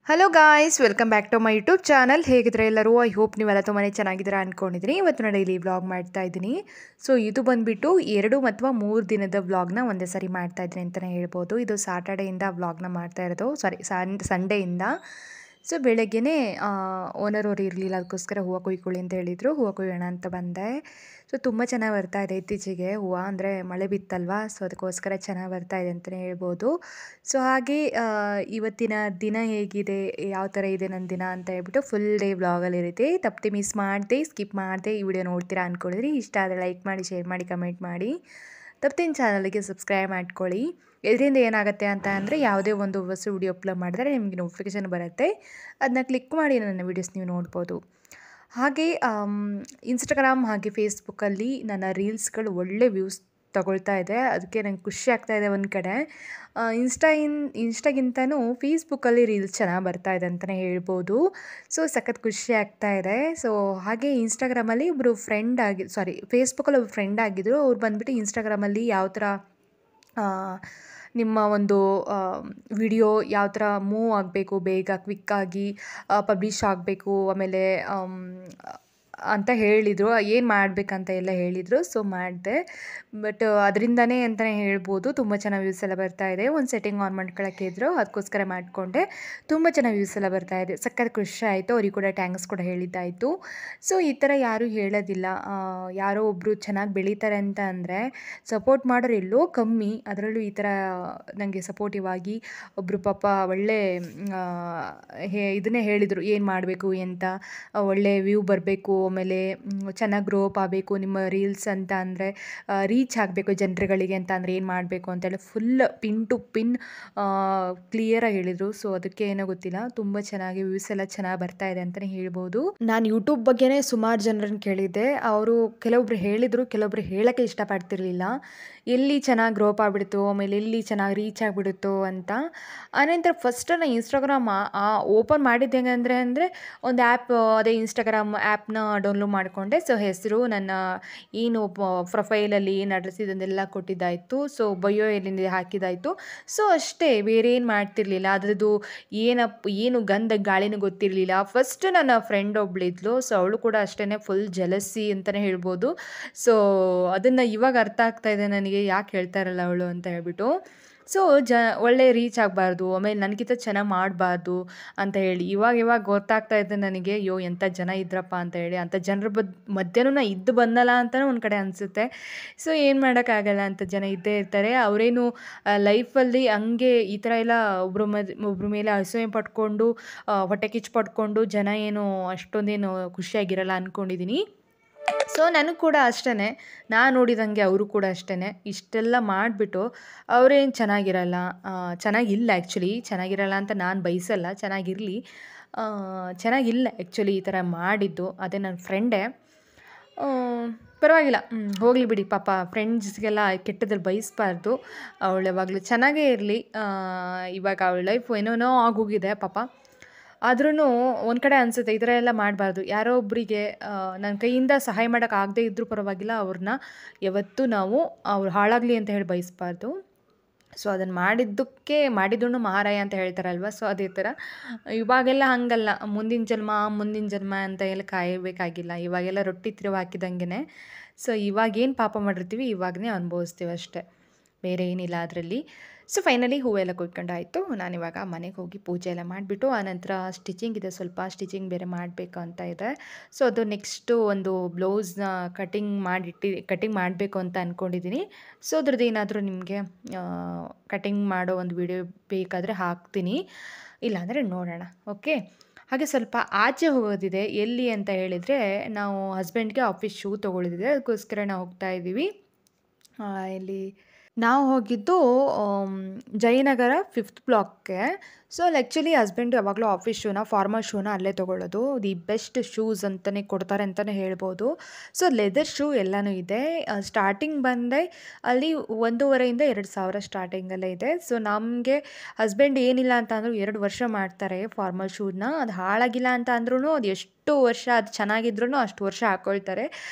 Hello guys, welcome back to my YouTube channel. ಹೇಗಿದ್ರೆ ಎಲ್ಲರೂ? I hope ನೀವೆಲ್ಲ ತುಂಬಾ ಚೆನ್ನಾಗಿದ್ದೀರಾ ಅಂದ್ಕೊಂಡಿದ್ದೀನಿ. ಇವತ್ತು ನಾನು ಡೈಲಿ ವ್ಲಾಗ್ ಮಾಡ್ತಾ ಇದ್ದೀನಿ. ಸೊ ಇದು ಬಂದುಬಿಟ್ಟು 2 ಅಥವಾ 3 ದಿನದ ವ್ಲಾಗ್ನ ಒಂದೇ ಸರಿ ಮಾಡ್ತಾ ಇದ್ದೀನಿ ಅಂತಲೇ ಹೇಳ್ಬೋದು. ಇದು ಸ್ಯಾಟರ್ಡೆಯಿಂದ ವ್ಲಾಗ್ನ ಮಾಡ್ತಾ ಇರೋದು, ಸಾರಿ ಸಂಡೇಯಿಂದ. ಸೊ ಬೆಳಗ್ಗೆನೇ ಓನರ್ ಅವ್ರು ಇರಲಿಲ್ಲ, ಅದಕ್ಕೋಸ್ಕರ ಹೂವು ಕೊಯ್ಕೊಳ್ಳಿ ಅಂತ ಹೇಳಿದರು. ಹೂವು ಕೊಯ್ಯೋಣ ಅಂತ ಬಂದೆ. ಸೊ ತುಂಬ ಚೆನ್ನಾಗಿ ಬರ್ತಾ ಇದೆ ಇತ್ತೀಚೆಗೆ ಹೂವು, ಅಂದರೆ ಮಳೆ ಬಿತ್ತಲ್ವಾ, ಸೊ ಅದಕ್ಕೋಸ್ಕರ ಚೆನ್ನಾಗಿ ಬರ್ತಾ ಇದೆ ಅಂತಲೇ ಹೇಳ್ಬೋದು. ಸೊ ಹಾಗೆ ಇವತ್ತಿನ ದಿನ ಹೇಗಿದೆ, ಯಾವ ಥರ ಇದೆ ನನ್ನ ದಿನ ಅಂತ ಹೇಳ್ಬಿಟ್ಟು ಫುಲ್ ಡೇ ವ್ಲಾಗಲ್ಲಿ ಇರುತ್ತೆ. ತಪ್ಪದೆ ಮಿಸ್ ಮಾಡಿದೆ, ಸ್ಕಿಪ್ ಮಾಡಿದೆ ಈ ವಿಡಿಯೋ ನೋಡ್ತೀರಾ ಅಂದ್ಕೊಂಡಿದ್ರಿ. ಇಷ್ಟ ಆದರೆ ಲೈಕ್ ಮಾಡಿ, ಶೇರ್ ಮಾಡಿ, ಕಮೆಂಟ್ ಮಾಡಿ. ತಪ್ಪದೇನು ಚಾನಲ್ಗೆ ಸಬ್ಸ್ಕ್ರೈಬ್ ಮಾಡ್ಕೊಳ್ಳಿ. ಇದರಿಂದ ಏನಾಗುತ್ತೆ ಅಂತ ಅಂದರೆ ಯಾವುದೇ ಒಂದು ಹೊಸ ವಿಡಿಯೋ ಅಪ್ಲೋಡ್ ಮಾಡಿದ್ರೆ ನಿಮಗೆ ನೋಟಿಫಿಕೇಷನ್ ಬರುತ್ತೆ, ಅದನ್ನ ಕ್ಲಿಕ್ ಮಾಡಿ ನನ್ನ ವೀಡಿಯೋಸ್ ನೀವು ನೋಡ್ಬೋದು. ಹಾಗೆ ಇನ್ಸ್ಟಾಗ್ರಾಮ್ ಹಾಗೆ ಫೇಸ್ಬುಕ್ಕಲ್ಲಿ ನನ್ನ ರೀಲ್ಸ್ಗಳು ಒಳ್ಳೆ ವ್ಯೂಸ್ ತಗೊಳ್ತಾ ಇದೆ, ಅದಕ್ಕೆ ನಂಗೆ ಖುಷಿ ಆಗ್ತಾಯಿದೆ. ಒಂದು ಕಡೆ ಇನ್ಸ್ಟಾಗಿಂತನೂ ಫೇಸ್ಬುಕ್ಕಲ್ಲಿ ರೀಲ್ಸ್ ಚೆನ್ನಾಗಿ ಬರ್ತಾ ಇದೆ ಅಂತಲೇ ಹೇಳ್ಬೋದು. ಸೊ ಸಖತ್ ಖುಷಿ ಆಗ್ತಾ ಇದೆ. ಸೊ ಹಾಗೆ ಇನ್ಸ್ಟಾಗ್ರಾಮಲ್ಲಿ ಒಬ್ಬರು ಫೇಸ್ಬುಕ್ಕಲ್ಲಿ ಒಬ್ಬರು ಫ್ರೆಂಡ್ ಆಗಿದ್ದರು. ಅವ್ರು ಬಂದುಬಿಟ್ಟು ಇನ್ಸ್ಟಾಗ್ರಾಮಲ್ಲಿ ಯಾವ ಥರ ನಿಮ್ಮ ಒಂದು ವಿಡಿಯೋ ಯಾವ ಥರ ಮೂವ್ ಆಗಬೇಕು, ಬೇಗ ಕ್ವಿಕ್ಕಾಗಿ ಪಬ್ಲಿಷ್ ಆಗಬೇಕು, ಆಮೇಲೆ ಅಂತ ಹೇಳಿದರು, ಏನು ಮಾಡಬೇಕಂತ ಎಲ್ಲ ಹೇಳಿದರು. ಸೊ ಮಾಡಿದೆ, ಬಟ್ ಅದರಿಂದನೇ ಅಂತಲೇ ಹೇಳ್ಬೋದು ತುಂಬ ಚೆನ್ನಾಗಿ ವ್ಯೂಸ್ ಎಲ್ಲ ಬರ್ತಾಯಿದೆ. ಒಂದು ಸೆಟ್ಟಿಂಗ್ ಆನ್ ಮಾಡ್ಕೊಳ್ಳೋಕ್ಕೆ ಇದ್ರು, ಅದಕ್ಕೋಸ್ಕರ ಮಾಡಿಕೊಂಡೆ. ತುಂಬ ಚೆನ್ನಾಗಿ ವ್ಯೂಸ್ ಎಲ್ಲ ಬರ್ತಾಯಿದೆ, ಸಖತ್ ಖುಷಿ ಆಯಿತು. ಅವ್ರಿಗೆ ಕೂಡ ಥ್ಯಾಂಕ್ಸ್ ಕೂಡ ಹೇಳಿದ್ದಾಯಿತು. ಸೊ ಈ ಥರ ಯಾರೂ ಹೇಳೋದಿಲ್ಲ, ಯಾರೋ ಒಬ್ಬರು ಚೆನ್ನಾಗಿ ಬೆಳೀತಾರೆ ಅಂತ ಅಂದರೆ ಸಪೋರ್ಟ್ ಮಾಡೋರು ಎಲ್ಲೋ ಕಮ್ಮಿ. ಅದರಲ್ಲೂ ಈ ಥರ ನನಗೆ ಸಪೋರ್ಟಿವ್ ಆಗಿ ಒಬ್ಬರು ಪಾಪ ಒಳ್ಳೆ ಇದನ್ನೇ ಹೇಳಿದರು, ಏನು ಮಾಡಬೇಕು ಅಂತ, ಒಳ್ಳೆ ವ್ಯೂ ಬರಬೇಕು, ಆಮೇಲೆ ಚೆನ್ನಾಗಿ ಗ್ರೋ ಅಪ್ ಆಗಬೇಕು ನಿಮ್ಮ ರೀಲ್ಸ್ ಅಂತ ಅಂದರೆ, ರೀಚ್ ಆಗಬೇಕು ಜನರುಗಳಿಗೆ ಅಂತ ಅಂದರೆ ಏನು ಮಾಡಬೇಕು ಅಂತೇಳಿ ಫುಲ್ ಪಿನ್ ಟು ಪಿನ್ ಕ್ಲಿಯರಾಗಿ ಹೇಳಿದರು. ಸೊ ಅದಕ್ಕೆ ಏನೋ ಗೊತ್ತಿಲ್ಲ, ತುಂಬ ಚೆನ್ನಾಗಿ ವ್ಯೂಸ್ ಎಲ್ಲ ಚೆನ್ನಾಗಿ ಬರ್ತಾ ಇದೆ ಅಂತಲೇ ಹೇಳ್ಬೋದು. ನಾನು ಯೂಟ್ಯೂಬ್ ಬಗ್ಗೆನೇ ಸುಮಾರು ಜನರನ್ನು ಕೇಳಿದ್ದೆ. ಅವರು ಕೆಲವೊಬ್ರು ಹೇಳಿದರು, ಕೆಲವೊಬ್ರು ಹೇಳೋಕ್ಕೆ ಇಷ್ಟಪಡ್ತಿರ್ಲಿಲ್ಲ, ಎಲ್ಲಿ ಚೆನ್ನಾಗಿ ಗ್ರೋ ಅಪ್ ಆಗಿಬಿಡ್ತು, ಆಮೇಲೆ ಎಲ್ಲಿ ಚೆನ್ನಾಗಿ ರೀಚ್ ಆಗಿಬಿಡುತ್ತೋ ಅಂತ. ಆನಂತರ ಫಸ್ಟ್ ನಾನು ಇನ್ಸ್ಟಾಗ್ರಾಮ್ ಓಪನ್ ಮಾಡಿದ್ದು ಹೆಂಗೆ ಅಂದರೆ ಒಂದು ಆ್ಯಪ್, ಅದೇ ಇನ್ಸ್ಟಾಗ್ರಾಮ್ ಆ್ಯಪ್ನ ಡೌನ್ಲೋಡ್ ಮಾಡಿಕೊಂಡೆ. ಸೊ ಹೆಸರು, ನನ್ನ ಏನು ಪ್ರೊಫೈಲಲ್ಲಿ ಏನು ಅಡ್ರೆಸ್ ಇದನ್ನೆಲ್ಲ ಕೊಟ್ಟಿದ್ದಾಯಿತು. ಸೊ ಬಯೋ ಏನಿದೆ ಹಾಕಿದ್ದಾಯಿತು. ಸೊ ಅಷ್ಟೇ, ಬೇರೆ ಏನು ಮಾಡ್ತಿರ್ಲಿಲ್ಲ. ಅದರದ್ದು ಏನು ಗಂಧ ಗಾಳಿನೂ ಗೊತ್ತಿರಲಿಲ್ಲ. ಫಸ್ಟ್ ನನ್ನ ಫ್ರೆಂಡ್ ಒಬ್ಳಿದ್ಲು, ಸೊ ಅವಳು ಕೂಡ ಅಷ್ಟೇ ಫುಲ್ ಜಲಸಿ ಅಂತಲೇ ಹೇಳ್ಬೋದು. ಸೊ ಅದನ್ನು ಇವಾಗ ಅರ್ಥ ಆಗ್ತಾ ಇದೆ ನನಗೆ, ಯಾಕೆ ಹೇಳ್ತಾ ಇರಲ್ಲ ಅವಳು ಅಂತ ಹೇಳ್ಬಿಟ್ಟು. ಸೊ ಒಳ್ಳೆ ರೀಚ್ ಆಗಬಾರ್ದು, ಆಮೇಲೆ ನನಗಿಂತ ಚೆನ್ನಾಗಿ ಮಾಡಬಾರ್ದು ಅಂತ ಹೇಳಿ ಇವಾಗ ಗೊತ್ತಾಗ್ತಾ ಇದೆ ನನಗೆ, ಅಯ್ಯೋ ಎಂಥ ಜನ ಇದ್ರಪ್ಪ ಅಂತ ಹೇಳಿ. ಅಂಥ ಜನರ ಮಧ್ಯನೂ ನಾ ಇದ್ದು ಬಂದಲ್ಲ ಅಂತಲೂ ಒಂದು ಕಡೆ ಅನಿಸುತ್ತೆ. ಸೊ ಏನು ಮಾಡೋಕ್ಕಾಗಲ್ಲ, ಅಂಥ ಜನ ಇದ್ದೇ ಇರ್ತಾರೆ. ಅವರೇನು ಲೈಫಲ್ಲಿ ಹಂಗೆ ಈ ಥರ ಎಲ್ಲ ಒಬ್ರ ಮೇಲೆ ಅಸೂಯೆ ಪಟ್ಕೊಂಡು ಹೊಟ್ಟೆ ಕಿಚ್ಚು ಪಟ್ಕೊಂಡು ಜನ ಏನು ಅಷ್ಟೊಂದೇನು ಖುಷಿಯಾಗಿರಲ್ಲ ಅಂದ್ಕೊಂಡಿದ್ದೀನಿ. ಸೊ ನನಗೆ ಕೂಡ ಅಷ್ಟೇ, ನಾನು ನೋಡಿದಂಗೆ ಅವರು ಕೂಡ ಅಷ್ಟೇ, ಇಷ್ಟೆಲ್ಲ ಮಾಡಿಬಿಟ್ಟು ಅವರೇನು ಚೆನ್ನಾಗಿರಲ್ಲ, ಚೆನ್ನಾಗಿಲ್ಲ. ಆ್ಯಕ್ಚುಲಿ ಚೆನ್ನಾಗಿರಲ್ಲ ಅಂತ ನಾನು ಬಯಸಲ್ಲ, ಚೆನ್ನಾಗಿರಲಿ, ಚೆನ್ನಾಗಿಲ್ಲ ಆ್ಯಕ್ಚುಲಿ ಈ ಥರ ಮಾಡಿದ್ದು. ಅದೇ ನನ್ನ ಫ್ರೆಂಡೇ, ಪರವಾಗಿಲ್ಲ, ಹೋಗಲಿ ಬಿಡಿ. ಪಾಪ ಫ್ರೆಂಡ್ಸ್ಗೆಲ್ಲ ಕೆಟ್ಟದಲ್ಲಿ ಬಯಸಬಾರ್ದು. ಅವಳು ಯಾವಾಗಲೂ ಚೆನ್ನಾಗೇ ಇರಲಿ. ಇವಾಗ ಅವಳ ಲೈಫ್ ಏನೋ ಆಗೋಗಿದೆ ಪಾಪ. ಆದ್ರೂ ಒಂದು ಕಡೆ ಅನಿಸುತ್ತೆ, ಈ ಥರ ಎಲ್ಲ ಮಾಡಬಾರ್ದು. ಯಾರೋ ಒಬ್ಬರಿಗೆ ನನ್ನ ಕೈಯಿಂದ ಸಹಾಯ ಮಾಡೋಕ್ಕಾಗದೇ ಇದ್ದರೂ ಪರವಾಗಿಲ್ಲ, ಅವ್ರನ್ನ ಯಾವತ್ತೂ ನಾವು ಅವ್ರು ಹಾಳಾಗಲಿ ಅಂತ ಹೇಳಿ ಬಯಸಬಾರ್ದು. ಸೊ ಅದನ್ನು ಮಾಡಿದ್ದೂ ಮಹಾರಾಯ ಅಂತ ಹೇಳ್ತಾರಲ್ವ. ಸೊ ಅದೇ ಥರ ಇವಾಗೆಲ್ಲ ಹಾಗಲ್ಲ, ಮುಂದಿನ ಜನ್ಮ ಅಂತ ಎಲ್ಲ ಕಾಯಬೇಕಾಗಿಲ್ಲ. ಇವಾಗೆಲ್ಲ ರೊಟ್ಟಿ ತಿರುವು ಹಾಕಿದಂಗೆ. ಸೊ ಇವಾಗೇನು ಪಾಪ ಮಾಡಿರ್ತೀವಿ ಇವಾಗನೇ ಅನುಭವಿಸ್ತೀವಿ ಅಷ್ಟೇ, ಬೇರೆ ಏನಿಲ್ಲ ಅದರಲ್ಲಿ. ಸೊ ಫೈನಲಿ ಹೂವೆಲ್ಲ ಕೊಯ್ಕೊಂಡಾಯಿತು. ನಾನಿವಾಗ ಮನೆಗೆ ಹೋಗಿ ಪೂಜೆ ಎಲ್ಲ ಮಾಡಿಬಿಟ್ಟು, ಆನಂತರ ಸ್ಟಿಚಿಂಗ್ ಇದೆ, ಸ್ವಲ್ಪ ಸ್ಟಿಚಿಂಗ್ ಬೇರೆ ಮಾಡಬೇಕು ಅಂತ ಇದೆ. ಸೊ ಅದು ನೆಕ್ಸ್ಟು ಒಂದು ಬ್ಲೌಸ್ನ ಕಟಿಂಗ್ ಮಾಡಬೇಕು ಅಂತ ಅಂದ್ಕೊಂಡಿದ್ದೀನಿ. ಸೊ ಅದ್ರದ್ದು ಏನಾದರೂ ನಿಮಗೆ ಕಟಿಂಗ್ ಮಾಡೋ ಒಂದು ವಿಡಿಯೋ ಬೇಕಾದರೆ ಹಾಕ್ತೀನಿ, ಇಲ್ಲಾಂದರೆ ನೋಡೋಣ. ಓಕೆ. ಹಾಗೆ ಸ್ವಲ್ಪ ಆಚೆ ಹೋಗೋದಿದೆ. ಎಲ್ಲಿ ಅಂತ ಹೇಳಿದರೆ, ನಾವು ಹಸ್ಬೆಂಡ್ಗೆ ಆಫೀಸ್ ಶೂ ತೊಗೊಳ್ಳೋದಿದೆ, ಅದಕ್ಕೋಸ್ಕರ ನಾವು ಹೋಗ್ತಾ ಇದ್ದೀವಿ. ನಾವು ಹೋಗಿದ್ದು ಜಯನಗರ 5th ಬ್ಲಾಕ್ಗೆ. ಸೊ ಅಲ್ಲಿ ಆ್ಯಕ್ಚುಲಿ ಹಸ್ಬೆಂಡ್ ಯಾವಾಗಲೂ ಆಫೀಸ್ ಫಾರ್ಮಲ್ ಶೂನ ಅಲ್ಲೇ ತೊಗೊಳ್ಳೋದು. ದಿ ಬೆಸ್ಟ್ ಶೂಸ್ ಅಂತಲೇ ಕೊಡ್ತಾರೆ ಅಂತಲೇ ಹೇಳ್ಬೋದು. ಸೊ ಲೆದರ್ ಶೂ ಎಲ್ಲನೂ ಇದೆ. ಸ್ಟಾರ್ಟಿಂಗ್ ಬಂದೆ ಅಲ್ಲಿ 1,500 2,000 ಸ್ಟಾರ್ಟಿಂಗಲ್ಲೇ ಇದೆ. ಸೊ ನಮಗೆ ಹಸ್ಬೆಂಡ್ ಏನಿಲ್ಲ ಅಂತ ಅಂದರೂ 2 ವರ್ಷ ಮಾಡ್ತಾರೆ ಫಾರ್ಮಲ್ ಶೂನ. ಅದು ಹಾಳಾಗಿಲ್ಲ ಅಂತ ಅಂದ್ರೂ ಅದು ಎಷ್ಟು ವರ್ಷ, ಅದು ಚೆನ್ನಾಗಿದ್ರೂ ಅಷ್ಟು ವರ್ಷ ಹಾಕ್ಕೊಳ್ತಾರೆ.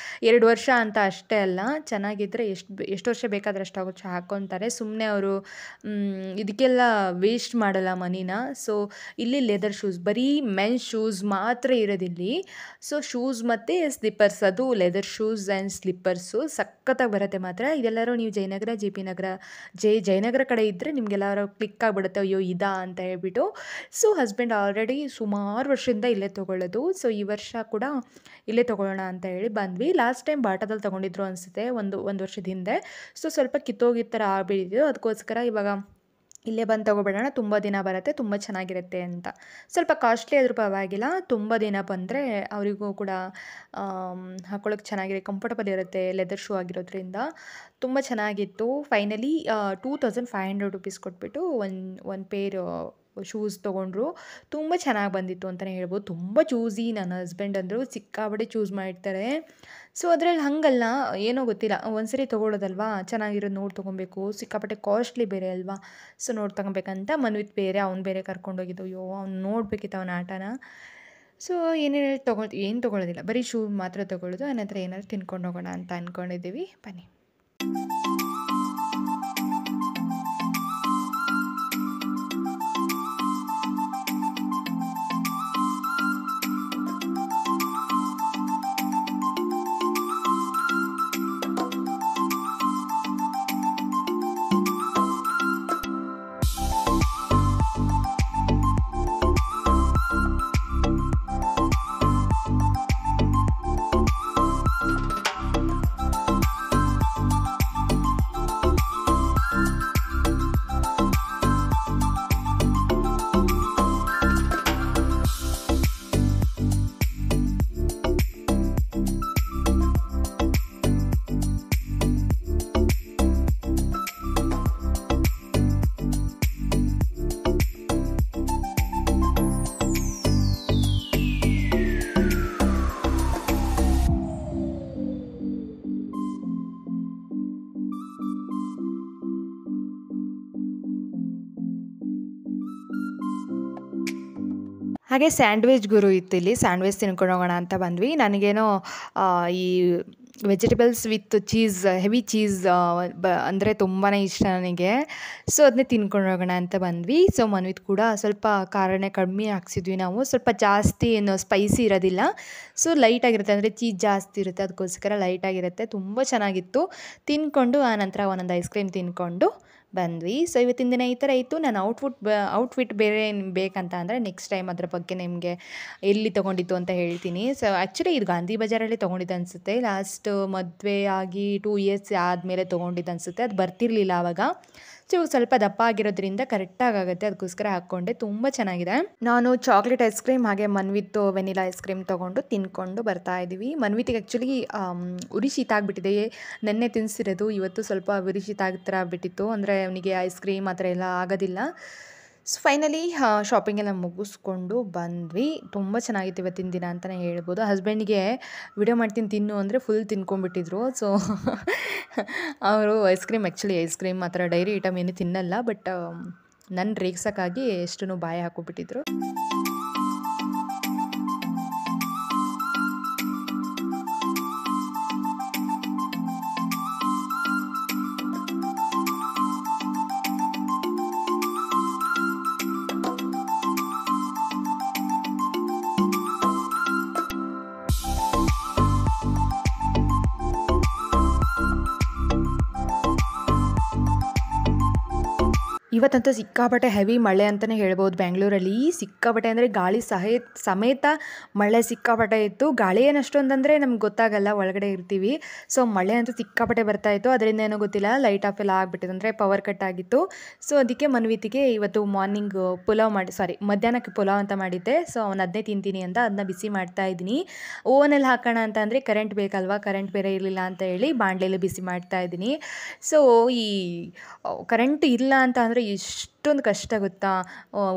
2 ವರ್ಷ ಅಂತ ಅಷ್ಟೇ ಅಲ್ಲ, ಚೆನ್ನಾಗಿದ್ದರೆ ಎಷ್ಟು ವರ್ಷ ಬೇಕಾದರೆ ಅಷ್ಟು ವರ್ಷ ಹಾಕ್ಕೊತಾರೆ. ಸುಮ್ಮನೆ ಅವರು ಇದಕ್ಕೆಲ್ಲ ವೇಸ್ಟ್ ಮಾಡಲ್ಲ ಮನಿನ. ಇಲ್ಲಿನ. ಸೊ ಇಲ್ಲಿ ಲೆದರ್ ಶೂಸ್, ಬರೀ ಮೆನ್ಸ್ ಶೂಸ್ ಮಾತ್ರ ಇರೋದಿಲ್ಲಿ. ಸೊ ಶೂಸ್ ಮತ್ತು ಸ್ಲಿಪ್ಪರ್ಸ್, ಅದು ಲೆದರ್ ಶೂಸ್ ಆ್ಯಂಡ್ ಸ್ಲಿಪ್ಪರ್ಸು ಸಖತ್ತಾಗಿ ಬರುತ್ತೆ ಮಾತ್ರ. ಇದೆಲ್ಲರೂ ನೀವು ಜಯನಗರ, ಜೆ ಪಿ ನಗರ, ಜಯನಗರ ಕಡೆ ಇದ್ದರೆ ನಿಮಗೆಲ್ಲರೂ ಕ್ಲಿಕ್ ಆಗಿಬಿಡುತ್ತೆ, ಅಯ್ಯೋ ಇದಾ ಅಂತ ಹೇಳ್ಬಿಟ್ಟು. ಸೊ ಹಸ್ಬೆಂಡ್ ಆಲ್ರೆಡಿ ಸುಮಾರು ವರ್ಷದಿಂದ ಇಲ್ಲೇ ತೊಗೊಳ್ಳೋದು. ಸೊ ಈ ವರ್ಷ ಕೂಡ ಇಲ್ಲೇ ತೊಗೊಳ್ಳೋಣ ಅಂತ ಹೇಳಿ ಬಂದ್ವಿ. ಲಾಸ್ಟ್ ಟೈಮ್ ಬಾಟಾದಲ್ಲಿ ತೊಗೊಂಡಿದ್ರು ಅನಿಸುತ್ತೆ, ಒಂದು ವರ್ಷದ ಹಿಂದೆ. ಸೊ ಸ್ವಲ್ಪ ಕಿತ್ತೋಗಿದ್ದ ಥರ ಆಗ್ಬಿಟ್ಟಿದ್ದು, ಅದಕ್ಕೋಸ್ಕರ ಇವಾಗ ಇಲ್ಲೇ ಬಂದು ತೊಗೊಬೇಡೋಣ, ತುಂಬ ದಿನ ಬರುತ್ತೆ, ತುಂಬ ಚೆನ್ನಾಗಿರುತ್ತೆ ಅಂತ. ಸ್ವಲ್ಪ ಕಾಸ್ಟ್ಲಿ ಆದರೂ ಪರವಾಗಿಲ್ಲ, ತುಂಬ ದಿನ ಬಂದರೆ ಅವರಿಗೂ ಕೂಡ ಹಾಕ್ಕೊಳ್ಳೋಕೆ ಚೆನ್ನಾಗಿದೆ, ಕಂಫರ್ಟಬಲ್ ಇರುತ್ತೆ, ಲೆದರ್ ಶೂ ಆಗಿರೋದ್ರಿಂದ ತುಂಬ ಚೆನ್ನಾಗಿತ್ತು. ಫೈನಲಿ 2500 ರೂಪೀಸ್ ಕೊಟ್ಬಿಟ್ಟು ಒಂದು ಪೇರ್ ಶೂಸ್ ತೊಗೊಂಡ್ರು. ತುಂಬ ಚೆನ್ನಾಗಿ ಬಂದಿತ್ತು ಅಂತಲೇ ಹೇಳ್ಬೋದು. ತುಂಬ ಚೂಸಿ, ನನ್ನ ಹಸ್ಬೆಂಡ್ ಅಂದರು ಸಿಕ್ಕಾಪಟ್ಟೆ ಚೂಸ್ ಮಾಡಿರ್ತಾರೆ. ಸೊ ಅದರಲ್ಲಿ ಹಾಗಲ್ಲ, ಏನೋ ಗೊತ್ತಿಲ್ಲ, ಒಂದ್ಸರಿ ತೊಗೊಳ್ಳೋದಲ್ವಾ, ಚೆನ್ನಾಗಿರೋದು ನೋಡಿ ತೊಗೊಬೇಕು, ಸಿಕ್ಕಾಪಟ್ಟೆ ಕಾಸ್ಟ್ಲಿ ಬೇರೆ ಅಲ್ವಾ. ಸೊ ನೋಡಿ ತೊಗೊಬೇಕಂತ ಮನ್ವಿತ್ ಬೇರೆ, ಅವ್ನು ಬೇರೆ ಕರ್ಕೊಂಡೋಗಿದ್ದು. ಅಯ್ಯೋ ಅವ್ನು ನೋಡಬೇಕಿತ್ತು ಅವನ ಆಟನ. ಸೊ ಏನು ತೊಗೊಳ್ಳೋದಿಲ್ಲ, ಬರೀ ಶೂ ಮಾತ್ರ ತೊಗೊಳ್ಳೋದು. ಆನಂತರ ಏನಾದ್ರು ತಿನ್ಕೊಂಡು ಹೋಗೋಣ ಅಂತ ಅಂದ್ಕೊಂಡಿದ್ದೀವಿ. ಬನ್ನಿ. ಹಾಗೆ ಸ್ಯಾಂಡ್ವಿಚ್ ಗುರು ಇತ್ತು ಇಲ್ಲಿ, ಸ್ಯಾಂಡ್ವಿಚ್ ತಿನ್ಕೊಂಡು ಹೋಗೋಣ ಅಂತ ಬಂದ್ವಿ. ನನಗೇನೋ ಈ vegetables with cheese, heavy cheese ಅಂದರೆ ತುಂಬಾ ಇಷ್ಟ ನನಗೆ. ಸೊ ಅದನ್ನೇ ತಿನ್ಕೊಂಡು ಹೋಗೋಣ ಅಂತ ಬಂದ್ವಿ. ಸೊ ಮನ್ವಿತ್ ಕೂಡ ಸ್ವಲ್ಪ ಖಾರನೇ ಕಮ್ಮಿ ಹಾಕ್ಸಿದ್ವಿ ನಾವು, ಸ್ವಲ್ಪ ಜಾಸ್ತಿ ಏನು ಸ್ಪೈಸಿ ಇರೋದಿಲ್ಲ. ಸೊ ಲೈಟಾಗಿರುತ್ತೆ, ಅಂದರೆ ಚೀಸ್ ಜಾಸ್ತಿ ಇರುತ್ತೆ, ಅದಕ್ಕೋಸ್ಕರ ಲೈಟಾಗಿರುತ್ತೆ. ತುಂಬ ಚೆನ್ನಾಗಿತ್ತು. ತಿನ್ಕೊಂಡು ಆನಂತರ ಒಂದೊಂದು ಐಸ್ ಕ್ರೀಮ್ ತಿನ್ಕೊಂಡು ಬಂದ್ವಿ. ಸೊ ಇವತ್ತಿನ ದಿನ ಈ ಥರ ಇತ್ತು. ನಾನು ಔಟ್ಫಿಟ್ ಬೇರೆ ಬೇಕಂತ ಅಂದರೆ ನೆಕ್ಸ್ಟ್ ಟೈಮ್ ಅದ್ರ ಬಗ್ಗೆ ನಿಮಗೆ ಎಲ್ಲಿ ತೊಗೊಂಡಿತ್ತು ಅಂತ ಹೇಳ್ತೀನಿ. ಸೊ ಆ್ಯಕ್ಚುಲಿ ಇದು ಗಾಂಧಿ ಬಜಾರಲ್ಲಿ ತೊಗೊಂಡಿದ್ದು ಅನಿಸುತ್ತೆ. ಲಾಸ್ಟ್ ಮದುವೆ ಆಗಿ 2 ಇಯರ್ಸ್ ಆದಮೇಲೆ ತೊಗೊಂಡಿದ್ದು ಅನಿಸುತ್ತೆ. ಅದು ಬರ್ತಿರಲಿಲ್ಲ ಆವಾಗ. ಸೊ ಇವಾಗ ಸ್ವಲ್ಪ ದಪ್ಪ ಆಗಿರೋದ್ರಿಂದ ಕರೆಕ್ಟಾಗಿ ಆಗುತ್ತೆ, ಅದಕ್ಕೋಸ್ಕರ ಹಾಕ್ಕೊಂಡೆ. ತುಂಬ ಚೆನ್ನಾಗಿದೆ. ನಾನು ಚಾಕ್ಲೇಟ್ ಐಸ್ ಕ್ರೀಮ್ ಹಾಗೆ ಮನ್ವಿತ್ತು ವೆನಿಲಾ ಐಸ್ ಕ್ರೀಮ್ ತೊಗೊಂಡು ತಿನ್ಕೊಂಡು ಬರ್ತಾ ಇದ್ದೀವಿ. ಮನ್ವಿತಿಗೆ ಆ್ಯಕ್ಚುಲಿ ಉರಿ ಶೀತ ಆಗಿಬಿಟ್ಟಿದೆ. ನೆನ್ನೆ ತಿನ್ನಿಸಿರೋದು ಇವತ್ತು ಸ್ವಲ್ಪ ಉರಿ ಶೀತ ಆಗೋ ಥರ ಆಗಿಬಿಟ್ಟಿತ್ತು. ಅಂದರೆ ಅವನಿಗೆ ಐಸ್ ಕ್ರೀಮ್ ಆ ಥರ ಎಲ್ಲ ಆಗೋದಿಲ್ಲ. ಸೊ ಫೈನಲಿ ಶಾಪಿಂಗ್ ಎಲ್ಲ ಮುಗಿಸ್ಕೊಂಡು ಬಂದ್ವಿ. ತುಂಬ ಚೆನ್ನಾಗಿತ್ತು ಇವತ್ತಿನ ದಿನ ಅಂತಲೇ ಹೇಳ್ಬೋದು. ಹಸ್ಬೆಂಡಿಗೆ ವಿಡಿಯೋ ಮಾಡ್ತೀನಿ ತಿನ್ನು ಅಂದರೆ ಫುಲ್ ತಿನ್ಕೊಂಡ್ಬಿಟ್ಟಿದ್ರು. ಸೊ ಅವರು ಐಸ್ ಕ್ರೀಮ್ ಆ ಥರ ಡೈರಿ ಐಟಮ್ ಏನು ತಿನ್ನಲ್ಲ. ಬಟ್ ನನ್ನ ರೇಗ್ಸೋಕ್ಕಾಗಿ ಎಷ್ಟು ಬಾಯಿ ಹಾಕ್ಕೊಬಿಟ್ಟಿದ್ರು. ಇವತ್ತಂತೂ ಸಿಕ್ಕಾಪಟ್ಟೆ ಹೆವಿ ಮಳೆ ಅಂತಲೇ ಹೇಳ್ಬೋದು. ಬೆಂಗಳೂರಲ್ಲಿ ಸಿಕ್ಕಾಪಟ್ಟೆ ಅಂದರೆ ಗಾಳಿ ಸಮೇತ ಮಳೆ ಸಿಕ್ಕಾಪಟ್ಟೆ ಇತ್ತು. ಗಾಳಿ ಏನು ಅಷ್ಟೊಂದಂದರೆ ನಮ್ಗೆ ಗೊತ್ತಾಗಲ್ಲ, ಒಳಗಡೆ ಇರ್ತೀವಿ. ಸೊ ಮಳೆ ಅಂತೂ ಸಿಕ್ಕಾಪಟ್ಟೆ ಬರ್ತಾಯಿತ್ತು. ಅದರಿಂದ ಏನೋ ಗೊತ್ತಿಲ್ಲ, ಲೈಟ್ ಆಫ್ ಎಲ್ಲ ಆಗಿಬಿಟ್ಟಿದೆ, ಅಂದರೆ ಪವರ್ ಕಟ್ ಆಗಿತ್ತು. ಸೊ ಅದಕ್ಕೆ ಮನ್ವಿತಿಗೆ ಇವತ್ತು ಮಾರ್ನಿಂಗ್ ಮಧ್ಯಾಹ್ನಕ್ಕೆ ಪುಲಾವ್ ಅಂತ ಮಾಡಿದ್ದೆ. ಸೊ ಅವ್ನು ಅದನ್ನೇ ತಿಂತೀನಿ ಅಂತ ಅದನ್ನ ಬಿಸಿ ಮಾಡ್ತಾಯಿದ್ದೀನಿ. ಓವನಲ್ಲಿ ಹಾಕೋಣ ಅಂತ ಅಂದರೆ ಕರೆಂಟ್ ಬೇಕಲ್ವಾ, ಕರೆಂಟ್ ಬೇರೆ ಇರಲಿಲ್ಲ ಅಂತ ಹೇಳಿ ಬಾಣಲೆಯಲ್ಲಿ ಬಿಸಿ ಮಾಡ್ತಾಯಿದ್ದೀನಿ. ಸೊ ಈ ಕರೆಂಟ್ ಇಲ್ಲ ಅಂತ ಅಂದರೆ ಎಷ್ಟೊಂದು ಕಷ್ಟ ಗೊತ್ತಾ.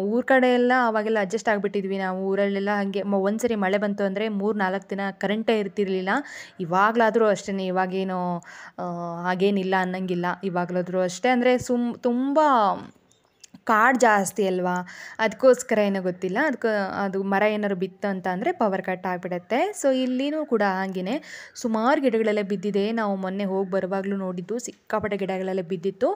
ಊರ ಕಡೆ ಎಲ್ಲ ಅವಾಗೆಲ್ಲ ಅಡ್ಜಸ್ಟ್ ಆಗಿಬಿಟ್ಟಿದ್ವಿ ನಾವು. ಊರಲ್ಲೆಲ್ಲ ಹಾಗೆ ಒಂದ್ಸರಿ ಮಳೆ ಬಂತು ಅಂದರೆ 3-4 ದಿನ ಕರೆಂಟೇ ಇರ್ತಿರ್ಲಿಲ್ಲ. ಇವಾಗಲಾದರೂ ಅಷ್ಟೇ, ಇವಾಗೇನು ಹಾಗೇನಿಲ್ಲ ಅನ್ನಂಗಿಲ್ಲ. ಇವಾಗಲಾದರೂ ಅಷ್ಟೇ, ಅಂದರೆ ತುಂಬ ಕಾಡು ಜಾಸ್ತಿ ಅಲ್ವಾ, ಅದಕ್ಕೋಸ್ಕರ ಏನೋ ಗೊತ್ತಿಲ್ಲ. ಅದು ಮರ ಏನಾದ್ರು ಬಿತ್ತು ಅಂತ ಅಂದರೆ ಪವರ್ ಕಟ್ ಆಗಿಬಿಡುತ್ತೆ. ಸೊ ಇಲ್ಲಿನೂ ಕೂಡ ಹಾಗೆಯೇ ಸುಮಾರು ಗಿಡಗಳೆಲ್ಲ ಬಿದ್ದಿದೆ. ನಾವು ಮೊನ್ನೆ ಹೋಗಿ ಬರುವಾಗಲೂ ನೋಡಿದ್ದು, ಸಿಕ್ಕಾಪಟ್ಟೆ ಗಿಡಗಳೆಲ್ಲ ಬಿದ್ದಿತ್ತು.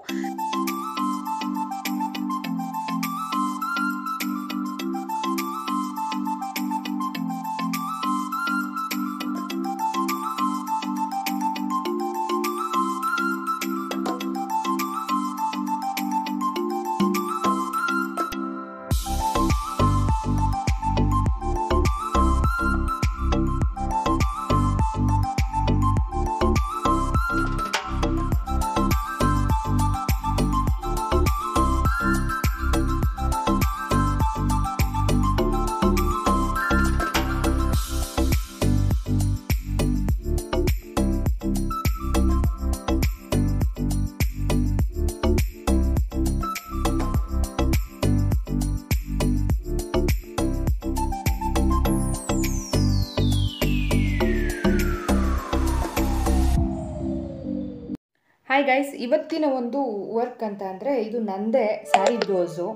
ಹಾಯ್ ಗೈಸ್, ಇವತ್ತಿನ ಒಂದು ವರ್ಕ್ ಅಂತ ಅಂದರೆ ಇದು ನಂದೇ ಸ್ಯಾರಿ ಬ್ಲೌಸು.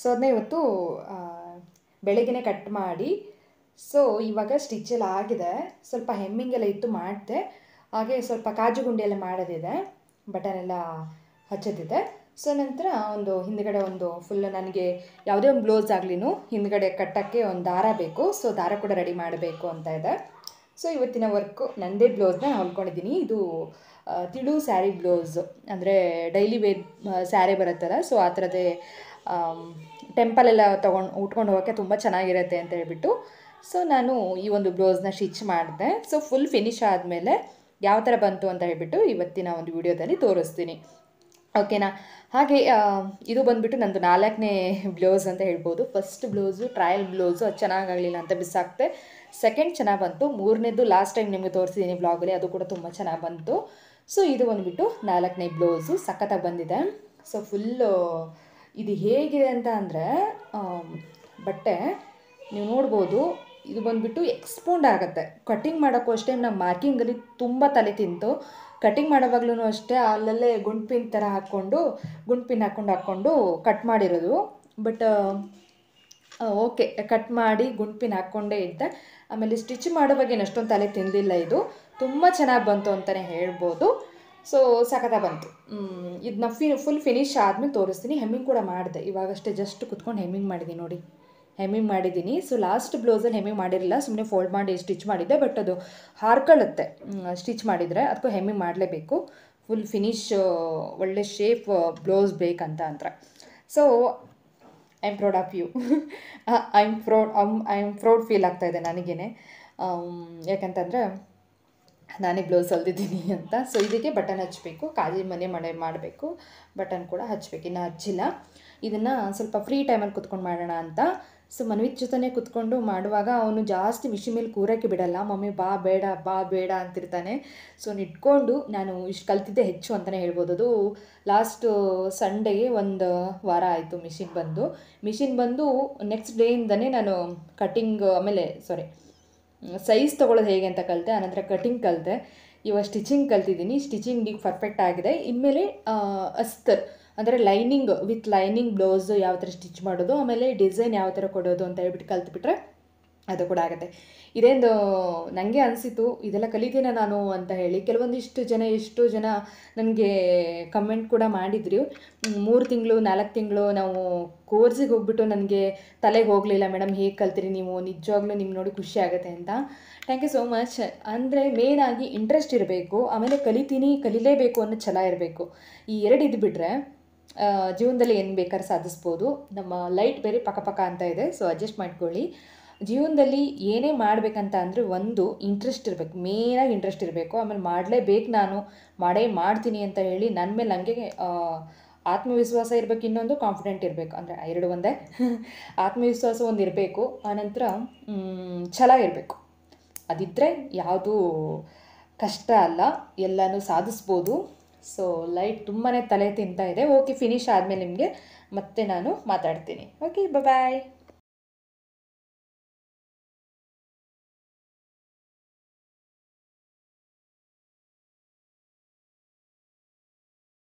ಸೊ ಅದನ್ನ ಇವತ್ತು ಬೆಳಗ್ಗೆನೇ ಕಟ್ ಮಾಡಿ, ಸೊ ಇವಾಗ ಸ್ಟಿಚೆಲ್ಲ ಆಗಿದೆ. ಸ್ವಲ್ಪ ಹೆಮ್ಮಿಂಗ್ ಎಲ್ಲ ಇತ್ತು ಮಾಡಿದೆ, ಹಾಗೆ ಸ್ವಲ್ಪ ಕಾಜು ಗುಂಡಿ ಎಲ್ಲ ಮಾಡೋದಿದೆ, ಬಟನ್ ಎಲ್ಲ ಹಚ್ಚೋದಿದೆ. ಸೊ ನಂತರ ಒಂದು ಹಿಂದ್ಗಡೆ ಒಂದು ಫುಲ್ ನನಗೆ ಯಾವುದೇ ಒಂದು ಬ್ಲೌಸ್ ಆಗ್ಲಿನೂ ಹಿಂದ್ಗಡೆ ಕಟ್ಟೋಕ್ಕೆ ಒಂದು ದಾರ ಬೇಕು. ಸೊ ದಾರ ಕೂಡ ರೆಡಿ ಮಾಡಬೇಕು ಅಂತ ಇದೆ. ಸೊ ಇವತ್ತಿನ ವರ್ಕು ನಂದೇ ಬ್ಲೌಸ್ನ ಹೊಲ್ಕೊಂಡಿದ್ದೀನಿ. ಇದು ತಿಳು ಸ್ಯಾರಿ ಬ್ಲೌಸು, ಅಂದರೆ ಡೈಲಿ ವೇರ್ ಸ್ಯಾರಿ ಬರುತ್ತಲ್ಲ, ಸೊ ಆ ಥರದೇ ಟೆಂಪಲೆಲ್ಲ ಉಟ್ಕೊಂಡು ಹೋಗೋಕ್ಕೆ ತುಂಬ ಚೆನ್ನಾಗಿರುತ್ತೆ ಅಂತ ಹೇಳ್ಬಿಟ್ಟು ಸೊ ನಾನು ಈ ಒಂದು ಬ್ಲೌಸ್ನ ಸ್ಟಿಚ್ ಮಾಡಿದೆ. ಸೊ ಫುಲ್ ಫಿನಿಶ್ ಆದಮೇಲೆ ಯಾವ ಥರ ಬಂತು ಅಂತ ಹೇಳ್ಬಿಟ್ಟು ಇವತ್ತಿನ ಒಂದು ವಿಡಿಯೋದಲ್ಲಿ ತೋರಿಸ್ತೀನಿ, ಓಕೆನಾ. ಹಾಗೆ ಇದು ಬಂದುಬಿಟ್ಟು ನಂದು 4ನೇ ಬ್ಲೌಸ್ ಅಂತ ಹೇಳ್ಬೋದು. ಫಸ್ಟ್ ಬ್ಲೌಸು ಟ್ರಯಲ್ ಬ್ಲೌಸು ಅದು ಚೆನ್ನಾಗಾಗಲಿಲ್ಲ ಅಂತ ಬಿಸಾಕ್ತೆ. ಸೆಕೆಂಡ್ ಚೆನ್ನಾಗಿ ಬಂತು. 3ನೇದು ಲಾಸ್ಟ್ ಟೈಮ್ ನಿಮಗೆ ತೋರಿಸಿದ್ದೀನಿ ಬ್ಲಾಗಲ್ಲಿ, ಅದು ಕೂಡ ತುಂಬ ಚೆನ್ನಾಗಿ ಬಂತು. ಸೊ ಇದು ಬಂದುಬಿಟ್ಟು 4ನೇ ಬ್ಲೌಸು, ಸಖತ್ತಾಗಿ ಬಂದಿದೆ. ಸೊ ಫುಲ್ಲು ಇದು ಹೇಗಿದೆ ಅಂತ ಅಂದರೆ ಬಟ್ಟೆ ನೀವು ನೋಡ್ಬೋದು, ಇದು ಬಂದುಬಿಟ್ಟು ಎಕ್ಸ್ಪೌಂಡ್ ಆಗುತ್ತೆ. ಕಟ್ಟಿಂಗ್ ಮಾಡೋಕ್ಕೂ ಅಷ್ಟೇ ನಮ್ಮ ಮಾರ್ಕಿಂಗಲ್ಲಿ ತುಂಬ ತಲೆ ತಿಂತು. ಕಟ್ಟಿಂಗ್ ಮಾಡೋವಾಗ್ಲೂ ಅಷ್ಟೇ ಅಲ್ಲಲ್ಲೇ ಗುಂಡು ಪಿನ್ ಥರ ಗುಂಡು ಪಿನ್ ಹಾಕ್ಕೊಂಡು ಕಟ್ ಮಾಡಿರೋದು. ಬಟ್ ಓಕೆ, ಕಟ್ ಮಾಡಿ ಗುಂಡು ಪಿನ್ ಹಾಕ್ಕೊಂಡೇ ಇದ್ದೆ. ಆಮೇಲೆ ಸ್ಟಿಚ್ ಮಾಡುವಾಗ ಏನು ಅಷ್ಟೊಂದು ತಲೆ ತಿಂದಿಲ್ಲ. ಇದು ತುಂಬ ಚೆನ್ನಾಗಿ ಬಂತು ಅಂತಲೇ ಹೇಳ್ಬೋದು. ಸೊ ಸಖತ್ತಾಗಿ ಬಂತು. ಇದನ್ನ ಫುಲ್ ಫಿನಿಶ್ ಆದಮೇಲೆ ತೋರಿಸ್ತೀನಿ. ಹೆಮ್ಮಿಂಗ್ ಕೂಡ ಮಾಡಿದೆ, ಇವಾಗಷ್ಟೇ ಜಸ್ಟ್ ಕುತ್ಕೊಂಡು ಹೆಮ್ಮಿಂಗ್ ಮಾಡಿದ್ದೀನಿ ನೋಡಿ, ಹೆಮ್ಮಿಂಗ್ ಮಾಡಿದ್ದೀನಿ. ಸೊ ಲಾಸ್ಟ್ ಬ್ಲೌಸಲ್ಲಿ ಹೆಮ್ಮಿಂಗ್ ಮಾಡಿರಲಿಲ್ಲ, ಸುಮ್ಮನೆ ಫೋಲ್ಡ್ ಮಾಡಿ ಸ್ಟಿಚ್ ಮಾಡಿದ್ದೆ. ಬಟ್ ಅದು ಹಾರ್ಕೊಳ್ಳುತ್ತೆ ಸ್ಟಿಚ್ ಮಾಡಿದರೆ, ಅದಕ್ಕೂ ಹೆಮ್ಮಿಂಗ್ ಮಾಡಲೇಬೇಕು. ಫುಲ್ ಫಿನಿಶ್ ಒಳ್ಳೆ ಶೇಪ್ ಬ್ಲೌಸ್ ಬೇಕಂತ ಅಂದರೆ. So I am proud of you. I am proud feel ಆಗ್ತಾಯಿದೆ ನನಗೇ, ಯಾಕಂತಂದರೆ ನಾನೇ ಬ್ಲೌಸ್ ಹೊಲ್ದಿದ್ದೀನಿ ಅಂತ. ಸೊ ಇದಕ್ಕೆ ಬಟನ್ ಹಚ್ಚಬೇಕು, ಕಾಜಿ ಮನೆ ಮಾಡಬೇಕು, ಬಟನ್ ಕೂಡ ಹಚ್ಚಬೇಕು, ಇನ್ನೂ ಹಚ್ಚಿಲ್ಲ. ಇದನ್ನು ಸ್ವಲ್ಪ ಫ್ರೀ ಟೈಮಲ್ಲಿ ಕುತ್ಕೊಂಡು ಮಾಡೋಣ ಅಂತ. ಸೊ ಮನ್ವಿತ್ ಜೊತೆ ಕುತ್ಕೊಂಡು ಮಾಡುವಾಗ ಅವನು ಜಾಸ್ತಿ ಮಿಷಿನ್ ಮೇಲೆ ಕೂರೋಕ್ಕೆ ಬಿಡಲ್ಲ. ಮಮ್ಮಿ ಬಾ ಬೇಡ ಅಂತಿರ್ತಾನೆ. ಸೊ ನಿಟ್ಕೊಂಡು ನಾನು ಇಷ್ಟು ಕಲ್ತಿದ್ದೆ ಹೆಚ್ಚು ಅಂತಲೇ ಹೇಳ್ಬೋದು. ಅದು ಲಾಸ್ಟ್ ಸಂಡೇಗೆ 1 ವಾರ ಆಯಿತು ಮಿಷಿನ್ ಬಂದು ನೆಕ್ಸ್ಟ್ ಡೇಯಿಂದನೇ ನಾನು ಕಟ್ಟಿಂಗ್, ಆಮೇಲೆ ಸೈಜ್ ತೊಗೊಳ್ಳೋದು ಹೇಗೆ ಅಂತ ಕಲಿತೆ. ಆನಂತರ ಕಟ್ಟಿಂಗ್ ಕಲಿತೆ, ಇವಾಗ ಸ್ಟಿಚಿಂಗ್ ಕಲ್ತಿದ್ದೀನಿ. ಸ್ಟಿಚಿಂಗ್ ಈಗ ಪರ್ಫೆಕ್ಟ್ ಆಗಿದೆ. ಇನ್ಮೇಲೆ ಅಸ್ತರ್ ಅಂದರೆ ವಿತ್ ಲೈನಿಂಗ್ ಬ್ಲೌಸು ಯಾವ ಥರ ಸ್ಟಿಚ್ ಮಾಡೋದು, ಆಮೇಲೆ ಡಿಸೈನ್ ಯಾವ ಥರ ಕೊಡೋದು ಅಂತ ಹೇಳ್ಬಿಟ್ಟು ಕಲ್ತ್ಬಿಟ್ರೆ ಅದು ಕೂಡ ಆಗುತ್ತೆ. ಇದೇನು ನನಗೆ ಅನಿಸಿತು ಇದೆಲ್ಲ ಕಲಿತೀನ ನಾನು ಅಂತ ಹೇಳಿ. ಎಷ್ಟು ಜನ ನನಗೆ ಕಮೆಂಟ್ ಕೂಡ ಮಾಡಿದ್ರು. 3 ತಿಂಗಳು 4 ತಿಂಗಳು ನಾವು ಕೋರ್ಸಿಗೆ ಹೋಗ್ಬಿಟ್ಟು ನನಗೆ ತಲೆಗೆ ಹೋಗಲಿಲ್ಲ ಮೇಡಮ್, ಹೇಗೆ ಕಲ್ತಿರಿ ನೀವು, ನಿಜವಾಗ್ಲೂ ನಿಮ್ಗೆ ನೋಡಿ ಖುಷಿ ಆಗುತ್ತೆ ಅಂತ. Thank you so much. ಅಂದರೆ ಮೇನಾಗಿ ಇಂಟ್ರೆಸ್ಟ್ ಇರಬೇಕು, ಆಮೇಲೆ ಕಲಿಲೇಬೇಕು ಅನ್ನೋ ಛಲ ಇರಬೇಕು. ಈ 2 ಇದ್ಬಿಟ್ರೆ ಜೀವನದಲ್ಲಿ ಏನು ಬೇಕಾದ್ರೂ ಸಾಧಿಸ್ಬೋದು. ನಮ್ಮ ಲೈಟ್ ಬೇರೆ ಪಕ್ಕ ಅಂತ ಇದೆ, ಸೊ ಅಡ್ಜಸ್ಟ್ ಮಾಡ್ಕೊಳ್ಳಿ. ಜೀವನದಲ್ಲಿ ಏನೇ ಮಾಡಬೇಕಂತ ಅಂದರೆ ಒಂದು ಇಂಟ್ರೆಸ್ಟ್ ಇರಬೇಕು, ಮೇನಾಗಿ ಇಂಟ್ರೆಸ್ಟ್ ಇರಬೇಕು. ಆಮೇಲೆ ಮಾಡಲೇಬೇಕು, ನಾನು ಮಾಡ್ತೀನಿ ಅಂತ ಹೇಳಿ ನನ್ನ ಮೇಲೆ ನನಗೆ ಆತ್ಮವಿಶ್ವಾಸ ಇರಬೇಕು, ಇನ್ನೊಂದು ಕಾನ್ಫಿಡೆಂಟ್ ಇರಬೇಕು. ಅಂದರೆ 2 ಒಂದೇ. ಆತ್ಮವಿಶ್ವಾಸ ಒಂದು ಇರಬೇಕು, ಆನಂತರ ಛಲ ಇರಬೇಕು. ಅದಿದ್ದರೆ ಯಾವುದೂ ಕಷ್ಟ ಅಲ್ಲ, ಎಲ್ಲನೂ ಸಾಧಿಸ್ಬೋದು. ಸೊ ಲೈಟ್ ತುಂಬಾ ತಲೆ ತಿಂತಾ ಇದೆ. ಓಕೆ, ಫಿನಿಶ್ ಆದಮೇಲೆ ನಿಮಗೆ ಮತ್ತೆ ನಾನು ಮಾತಾಡ್ತೀನಿ. ಓಕೆ, ಬಾಯ್.